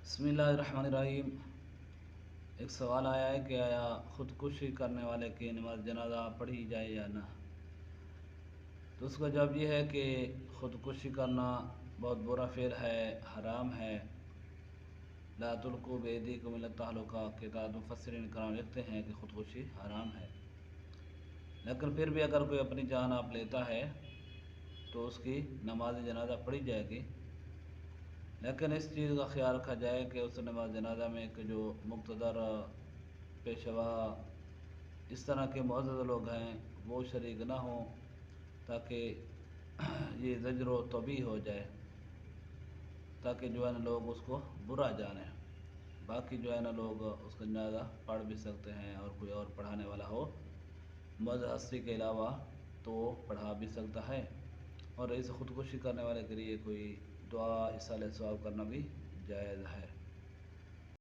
बसमिल्लाहिर्रहमानिर्रहीम। एक सवाल आया है कि आया ख़ुदकुशी करने वाले की नमाज जनाजा पढ़ी जाए या ना। तो उसका जवाब ये है कि ख़ुदकुशी करना बहुत बुरा फ़ेल है, हराम है। ला तुल्क़ू बिअयदीकुम इला तहलुका के बाद मुफस्सिरीन कराम लिखते हैं कि ख़ुदकुशी हराम है। लेकिन फिर भी अगर कोई अपनी जान आप लेता है तो उसकी नमाज जनाजा पढ़ी जाएगी। लेकिन इस चीज़ का ख्याल रखा जाए कि उस नमाज जनाजा में कि जो मुक़्तदर, पेशवा, इस तरह के मुअज़्ज़ज़ लोग हैं वो शरीक ना हों, ताकि ये ज़ज्र व तौबीह हो जाए, ताकि जो है ना लोग उसको बुरा जाने। बाकी जो है ना लोग उसका जनाजा पढ़ भी सकते हैं, और कोई और पढ़ाने वाला हो मुअज़्ज़ज़ हस्ती के अलावा तो वो पढ़ा भी सकता है। और इस ख़ुदकुशी करने वाले के लिए कोई दुआ इसाले सवाब करना भी जायज़ है।